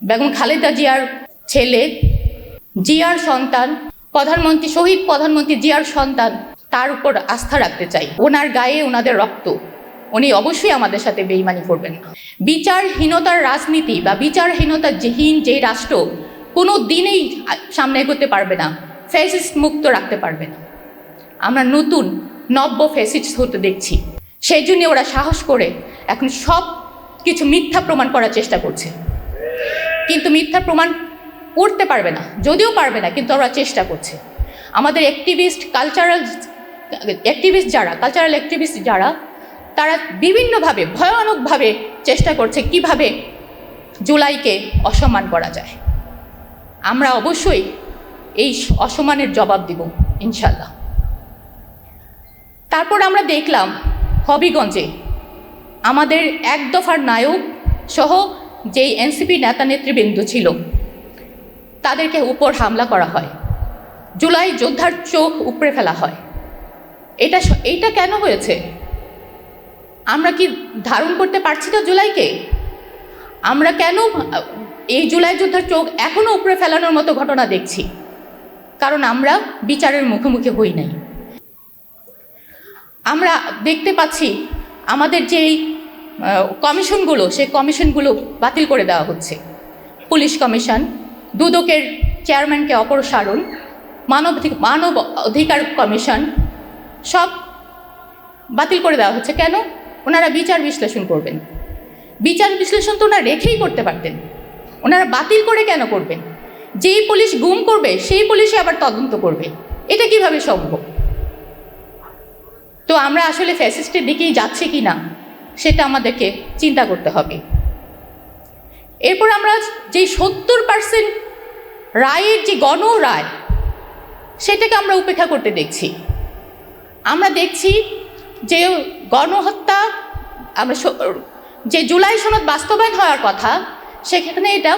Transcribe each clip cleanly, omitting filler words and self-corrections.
বেগম খালেদা জিয়ার ছেলে, জিয়ার সন্তান, প্রধানমন্ত্রী, শহীদ প্রধানমন্ত্রী জিয়ার সন্তান, তার উপর আস্থা রাখতে চাই। ওনার গায়ে ওনাদের রক্ত, উনি অবশ্যই আমাদের সাথে বেইমানি করবেন না। বিচারহীনতার রাজনীতি বা বিচারহীনতাহীন যে রাষ্ট্র কোনো দিনেই সামনে এগোতে পারবে না, ফ্যাসিস্ট মুক্ত রাখতে পারবে না। আমরা নতুন নব্য ফ্যাসিস্ট হতে দেখছি। সেই জন্য ওরা সাহস করে এখন সব কিছু মিথ্যা প্রমাণ করার চেষ্টা করছে, কিন্তু মিথ্যা প্রমাণ করতে পারবে না, যদিও পারবে না, কিন্তু ওরা চেষ্টা করছে। আমাদের কালচারাল অ্যাক্টিভিস্ট যারা তারা বিভিন্নভাবে ভয়ানকভাবে চেষ্টা করছে কিভাবে জুলাইকে অসম্মান করা যায়। আমরা অবশ্যই এই অসম্মানের জবাব দিব ইনশাল্লাহ। তারপর আমরা দেখলাম হবিগঞ্জে আমাদের এক দফার নায়ক সহ যেই এনসিপি নেতা নেতৃবৃন্দ ছিল তাদেরকে উপর হামলা করা হয়, জুলাই যোদ্ধার চোখ উপড়ে ফেলা হয়। এটা কেন হয়েছে? আমরা কি ধারণ করতে পারছি না জুলাইকে? আমরা কেন এই জুলাই যোদ্ধার চোখ এখনো উপড়ে ফেলানোর মতো ঘটনা দেখছি? কারণ আমরা বিচারের মুখোমুখি হই নাই। আমরা দেখতে পাচ্ছি আমাদের যেই কমিশনগুলো, সেই কমিশনগুলো বাতিল করে দেওয়া হচ্ছে। পুলিশ কমিশন, দুদকের চেয়ারম্যানকে অপসারণ, মানব অধিকার কমিশন সব বাতিল করে দেওয়া হচ্ছে। কেন? ওনারা বিচার বিশ্লেষণ করবেন। বিচার বিশ্লেষণ তো ওনারা রেখেই করতে পারতেন, ওনারা বাতিল করে কেন করবেন? যেই পুলিশ গুম করবে সেই পুলিশে আবার তদন্ত করবে, এটা কিভাবে সম্ভব? তো আমরা আসলে ফ্যাসিস্টের দিকেই যাচ্ছে কি না সেটা আমাদেরকে চিন্তা করতে হবে। এরপর আমরা যে 70% রায়ের যে গণরায় সেটাকে আমরা উপেক্ষা করতে দেখছি। আমরা দেখছি যে গণহত্যা, আমরা যে জুলাই সনদ বাস্তবায়ন হওয়ার কথা সেখানে এটা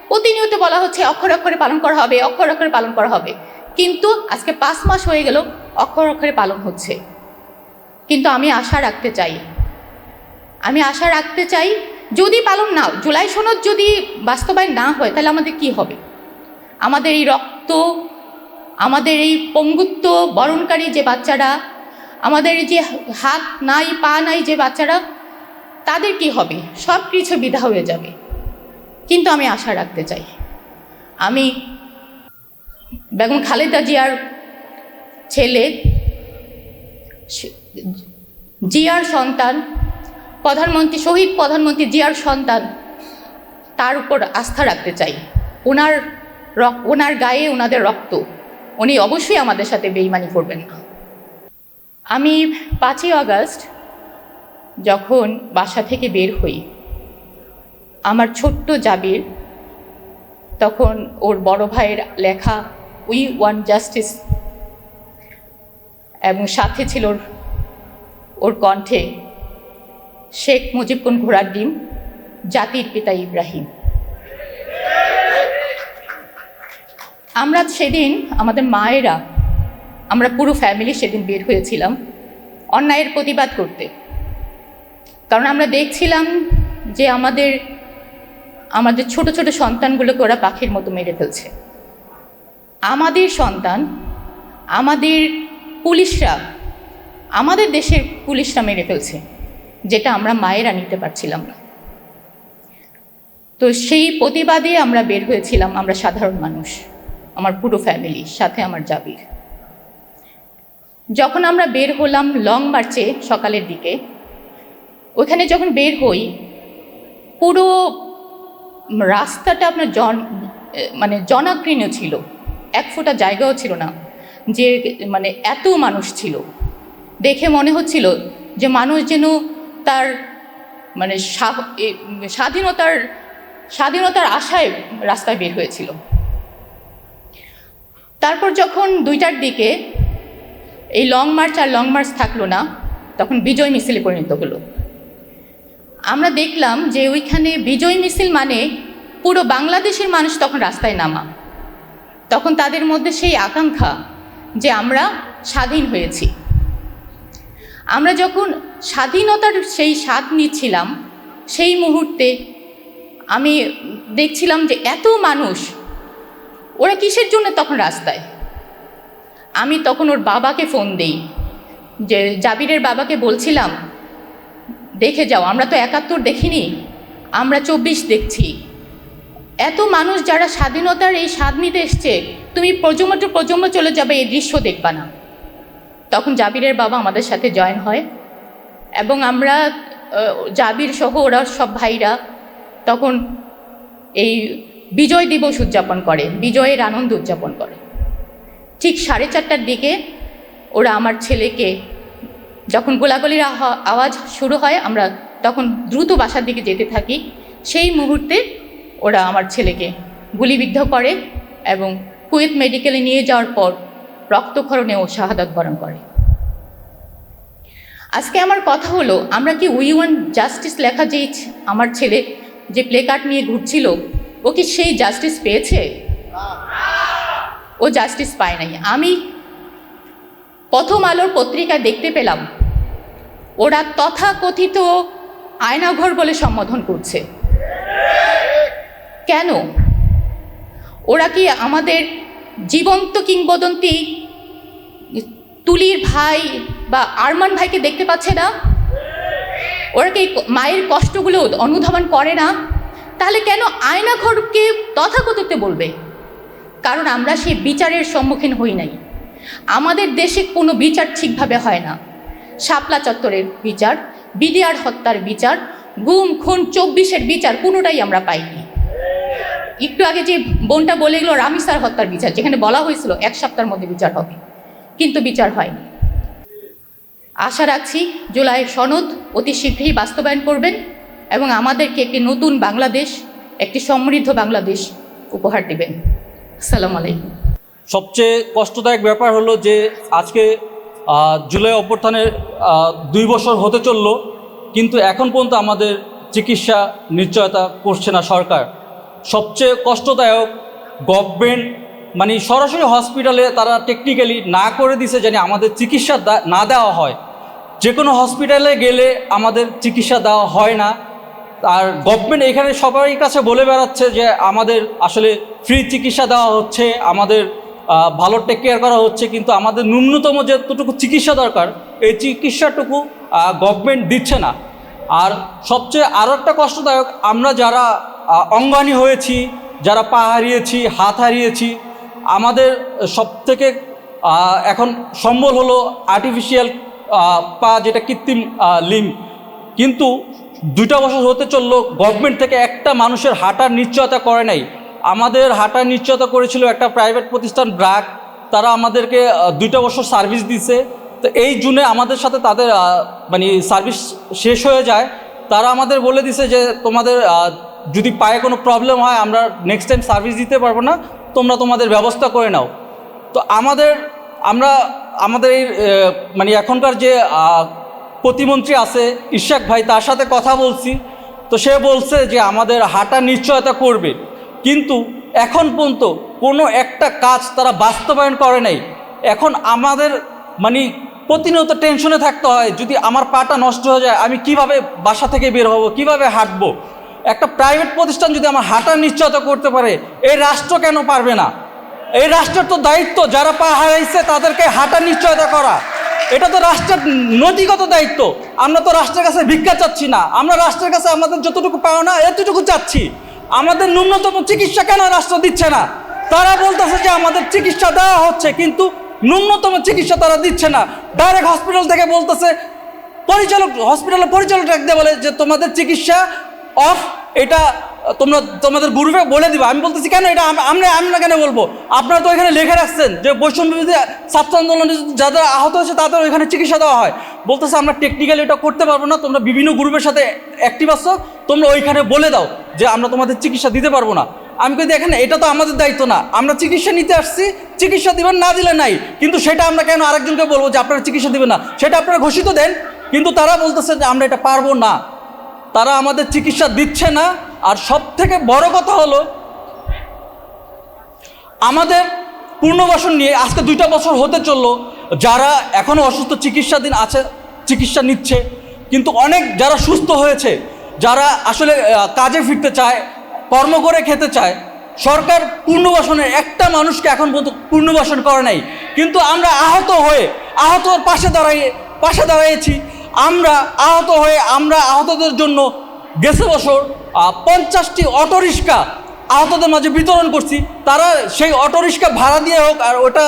প্রতিনিয়ত বলা হচ্ছে অক্ষরে অক্ষরে পালন করা হবে, অক্ষরে অক্ষরে পালন করা হবে, কিন্তু আজকে 5 মাস হয়ে গেল অক্ষরে অক্ষরে পালন হচ্ছে। কিন্তু আমি আশা রাখতে চাই যদি পালন না, জুলাই সনদ যদি বাস্তবায়ন না হয় তাহলে আমাদের কি হবে? আমাদের এই রক্ত, আমাদের এই পঙ্গুত্ব বরণকারী যে বাচ্চারা, আমাদের এই যে হাত নাই পা নাই যে বাচ্চারা, তাদের কি হবে? সব কিছু বিধা হয়ে যাবে। কিন্তু আমি আশা রাখতে চাই, আমি বেগম খালেদা জিয়ার ছেলে, জিয়ার সন্তান, শহীদ প্রধানমন্ত্রী জিয়ার সন্তান, তার উপর আস্থা রাখতে চাই। ওনার গায়ে ওনাদের রক্ত, উনি অবশ্যই আমাদের সাথে বেইমানি করবেন না। আমি 5ই আগস্ট যখন বাসা থেকে বের হই, আমার ছোট্ট জাবির তখন ওর বড় ভাইয়ের লেখা উই ওয়ান্ট জাস্টিস, এবং সাথে ছিল ওর কণ্ঠে শেখ মুজিব কোন ঘোড়ার ডিম, জাতির পিতা ইব্রাহিম। আমরা সেদিন আমাদের মায়েরা, আমরা পুরো ফ্যামিলি সেদিন বের হয়েছিলাম অন্যায়ের প্রতিবাদ করতে। কারণ আমরা দেখছিলাম যে আমাদের ছোট ছোট সন্তানগুলোকে ওরা পাখির মতো মেরে ফেলছে। আমাদের সন্তান, আমাদের পুলিশরা, আমাদের দেশের পুলিশরা মেরে ফেলছে, যেটা আমরা মায়েরা নিতে পারছিলাম না। তো সেই প্রতিবাদে আমরা বের হয়েছিলাম, আমরা সাধারণ মানুষ, আমার পুরো ফ্যামিলি, সাথে আমার জাবির। যখন আমরা বের হলাম লং মার্চে সকালের দিকে, ওখানে যখন বের হই পুরো রাস্তাটা আপনার জনাকীর্ণ ছিল, 1 ফুটা জায়গাও ছিল না, যে এত মানুষ ছিল। দেখে মনে হচ্ছিল যে মানুষ যেন তার স্বাধীনতার আশায় রাস্তায় বের হয়েছিল। তারপর যখন 2টার দিকে এই লং মার্চ থাকলো না, তখন বিজয় মিছিলে পরিণত হলো। আমরা দেখলাম যে ওইখানে বিজয় মিছিল মানে পুরো বাংলাদেশের মানুষ তখন রাস্তায় নামা। তখন তাদের মধ্যে সেই আকাঙ্ক্ষা যে আমরা স্বাধীন হয়েছি। আমরা যখন স্বাধীনতার সেই স্বাদ নিচ্ছিলাম, সেই মুহূর্তে আমি দেখছিলাম যে এত মানুষ, ওরা কিসের জন্য তখন রাস্তায়। আমি তখন ওর বাবাকে ফোন দেই, যে জাবিরের বাবাকে বলছিলাম দেখে যাও, আমরা তো ৭১ দেখিনি, আমরা ২৪ দেখছি। এত মানুষ যারা স্বাধীনতার এই স্বাদ নিতে এসছে, তুমি প্রজন্ম টু প্রজন্ম চলে যাবে, এই দৃশ্য দেখবা না। তখন জাবিরের বাবা আমাদের সাথে জয়েন হয় এবং আমরা জাবির সহ ওরা সব ভাইরা তখন এই বিজয় দিবস উদযাপন করে, বিজয়ের আনন্দ উদযাপন করে। ঠিক 4:30টার দিকে ওরা আমার ছেলেকে, যখন গোলাগুলির আওয়াজ শুরু হয়, আমরা তখন দ্রুত বাসার দিকে যেতে থাকি। সেই মুহূর্তে ওরা আমার ছেলেকে গুলিবিদ্ধ করে এবং কুয়েত মেডিকেলে নিয়ে যাওয়ার পর রক্তক্ষরণে ও শাহাদাত বরণ করে। আজকে আমার কথা হলো, আমরা কি উই ওয়ান্ট জাস্টিস লেখা যেই আমার ছেলে যে প্লে কার্ড নিয়ে ঘুরছিল, ও কি সেই জাস্টিস পেয়েছে? ও জাস্টিস পায় নাই। আমি প্রথম আলোর পত্রিকায় দেখতে পেলাম ওরা তথাকথিত আয়নাঘর বলে সম্বোধন করছে। কেন? ওরা কি আমাদের জীবন্ত কিংবদন্তি তুলির ভাই বা আরমান ভাইকে দেখতে পাচ্ছে না? ওরা কি মায়ের কষ্টগুলো অনুধাবন করে না? তাহলে কেন আয়নাঘরকে তথাকথিত বলবে? কারণ আমরা সেই বিচারের সম্মুখীন হই নাই। আমাদের দেশে কোনো বিচার ঠিকভাবে হয় না। শাপলা চত্বরের বিচার, বিডিআর হত্যার বিচার, গুম খুন 24-এর বিচার কোনোটাই আমরা পাইনি। একটু আগে যে বোনটা বলে গেল রামিসার হত্যার বিচার, যেখানে বলা হয়েছিল 1 সপ্তাহের মধ্যে বিচার হবে, কিন্তু বিচার হয়নি। আশা রাখছি জুলাইয়ের সনদ অতি শীঘ্রই বাস্তবায়ন করবেন এবং আমাদেরকে একটি নতুন বাংলাদেশ, একটি সমৃদ্ধ বাংলাদেশ উপহার দেবেন। আসসালামু আলাইকুম। সবচেয়ে কষ্টদায়ক ব্যাপার হলো যে আজকে জুলাই অভ্যুত্থানের 2 বছর হতে চলল, কিন্তু এখন পর্যন্ত আমাদের চিকিৎসা নিশ্চয়তা করছে না সরকার। সবচেয়ে কষ্টদায়ক, গভর্নমেন্ট মানে সরাসরি হসপিটালে তারা টেকনিক্যালি না করে দিছে যেন আমাদের চিকিৎসা না দেওয়া হয়। যে কোনো হসপিটালে গেলে আমাদের চিকিৎসা দেওয়া হয় না। আর গভর্নমেন্ট এখানে সবারই কাছে বলে বেড়াচ্ছে যে আমাদের আসলে ফ্রি চিকিৎসা দেওয়া হচ্ছে, আমাদের ভালো টেক কেয়ার করা হচ্ছে, কিন্তু আমাদের ন্যূনতম যতটুকু চিকিৎসা দরকার এই চিকিৎসাটুকু গভর্নমেন্ট দিচ্ছে না। আর সবচেয়ে আরও একটা কষ্টদায়ক, আমরা যারা অঙ্গানী হয়েছি, যারা পা হারিয়েছি, হাত হারিয়েছি, আমাদের সবথেকে এখন সম্বল হলো আর্টিফিশিয়াল পা, যেটা কৃত্রিম লিম্ব। কিন্তু 2টা বছর হতে চললো, গভর্নমেন্ট থেকে একটা মানুষের হাঁটার নিশ্চয়তা করে নাই। আমাদের হাঁটার নিশ্চয়তা করেছিল একটা প্রাইভেট প্রতিষ্ঠান ব্র্যাক, তারা আমাদেরকে 2টা বছর সার্ভিস দিছে। তো এই জুনে আমাদের সাথে তাদের মানে সার্ভিস শেষ হয়ে যায়। তারা আমাদের বলে দিছে যে তোমাদের যদি পায়ে কোনো প্রবলেম হয় আমরা নেক্সট টাইম সার্ভিস দিতে পারবো না, তোমরা তোমাদের ব্যবস্থা করে নাও। তো আমাদের এই মানে এখনকার যে প্রতিমন্ত্রী আছে ইশাক ভাই, তার সাথে কথা বলছি, তো সে বলছে যে আমাদের হাঁটার নিশ্চয়তা করবে, কিন্তু এখন পর্যন্ত কোনো একটা কাজ তারা বাস্তবায়ন করে নাই। এখন আমাদের মানে প্রতিনিয়ত টেনশনে থাকতে হয়, যদি আমার পাটা নষ্ট হয়ে যায় আমি কিভাবে বাসা থেকে বের হব, কিভাবে হাঁটবো। একটা প্রাইভেট প্রতিষ্ঠান যদি আমার হাঁটার নিশ্চয়তা করতে পারে, এই রাষ্ট্র কেন পারবে না? এই রাষ্ট্রের তো দায়িত্ব যারা পা হারাইছে তাদেরকে হাঁটার নিশ্চয়তা করা, এটা তো রাষ্ট্রের নৈতিকত দায়িত্ব। আমরা তো রাষ্ট্রের কাছে ভিক্ষা চাচ্ছি না, আমরা রাষ্ট্রের কাছে আমাদের যতটুকু পাওনা এতটুকু চাচ্ছি। আমাদের ন্যূনতম চিকিৎসা কেন রাষ্ট্র দিচ্ছে না? তারা বলতেছে যে আমাদের চিকিৎসা দেওয়া হচ্ছে, কিন্তু ন্যূনতম চিকিৎসা তারা দিচ্ছে না। ডাইরেক্ট হসপিটাল থেকে বলতেছে, হসপিটালের পরিচালক ডাকতে বলে যে তোমাদের চিকিৎসা অফ, এটা তোমাদের গ্রুপে বলে দিবা। আমি বলতেছি কেন এটা আমরা কেন বলবো? আপনারা তো ওইখানে লিখে রাখছেন যে বৈষম্য বিরোধী ছাত্র আন্দোলনে যাদের আহত হয়েছে তাদের ওইখানে চিকিৎসা দেওয়া হয়। বলতেছে আমরা টেকনিক্যালি এটা করতে পারবো না, তোমরা বিভিন্ন গ্রুপের সাথে অ্যাক্টিভ আসছো, তোমরা ওইখানে বলে দাও যে আমরা তোমাদের চিকিৎসা দিতে পারবো না। আমি কই দেখেন এটা তো আমাদের দায়িত্ব না, আমরা চিকিৎসা নিতে আসছি, চিকিৎসা দিবেন না দিলে নাই, কিন্তু সেটা আমরা কেন আরেকজনকে বলবো যে আপনারা চিকিৎসা দিবেন না? সেটা আপনারা ঘোষিত দেন। কিন্তু তারা বলতেছে যে আমরা এটা পারবো না, তারা আমাদের চিকিৎসা দিচ্ছে না। আর সব থেকে বড় কথা হলো আমাদের পুনর্বাসন নিয়ে আজকে 2টা বছর হতে চললো, যারা এখনও অসুস্থ চিকিৎসাধীন আছে, চিকিৎসা নিচ্ছে, কিন্তু অনেক যারা সুস্থ হয়েছে, যারা আসলে কাজে ফিরতে চায়, কর্ম করে খেতে চায়। সরকার পুনর্বাসনের একটা মানুষকে এখন পর্যন্ত পুনর্বাসন করে নাই, কিন্তু আমরা আহতর পাশে দাঁড়িয়েছি। আমরা আহতদের জন্য গেছে বছর 50টি অটোরিক্সা আহতদের মাঝে বিতরণ করছি। তারা সেই অটোরিক্সা ভাড়া দিয়ে হোক আর ওটা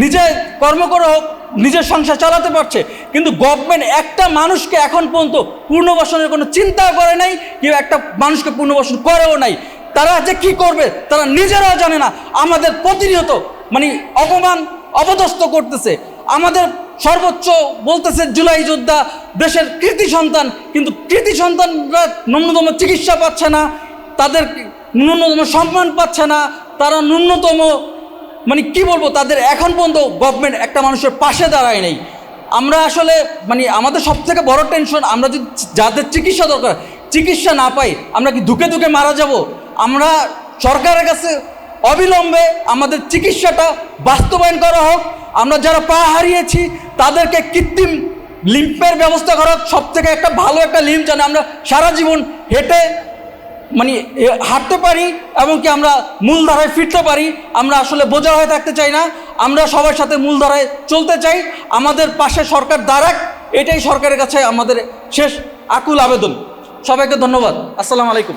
নিজে কর্ম করে হোক নিজের সংসার চালাতে পারছে, কিন্তু গভর্নমেন্ট একটা মানুষকে এখন পর্যন্ত পুনর্বাসনের কোনো চিন্তা করে নাই, কেউ একটা মানুষকে পুনর্বাসন করেও নাই। তারা যে কি করবে তারা নিজেরাও জানে না। আমাদের প্রতিনিয়ত অপদস্থ করতেছে। আমাদের সর্বোচ্চ বলতেছে জুলাই যোদ্ধা, দেশের কৃতি সন্তান, কিন্তু কৃতি সন্তানরা ন্যূনতম চিকিৎসা পাচ্ছে না, তাদের ন্যূনতম সম্মান পাচ্ছে না, তারা ন্যূনতম কি বলবো, তাদের এখন পর্যন্ত গভর্নমেন্ট একটা মানুষের পাশে দাঁড়ায় নেই। আমরা আসলে আমাদের সবথেকে বড় টেনশন, আমরা যদি যাদের চিকিৎসা দরকার চিকিৎসা না পাই, আমরা কি ধুকে ধুকে মারা যাব? আমরা সরকারের কাছে অবিলম্বে আমাদের চিকিৎসাটা বাস্তবায়ন করা হোক। আমরা যারা পা হারিয়েছি তাদেরকে কৃত্রিম লিম্ফের ব্যবস্থা করা হোক। সব থেকে একটা ভালো একটা লিম্ফ যেন আমরা সারা জীবন হেঁটে হাঁটতে পারি এবং কি আমরা মূলধারায় ফিরতে পারি। আমরা আসলে বোঝা হয়ে থাকতে চাই না, আমরা সবার সাথে মূলধারায় চলতে চাই। আমাদের পাশে সরকার দাঁড়াক, এটাই সরকারের কাছে আমাদের শেষ আকুল আবেদন। সবাইকে ধন্যবাদ। আসসালামু আলাইকুম।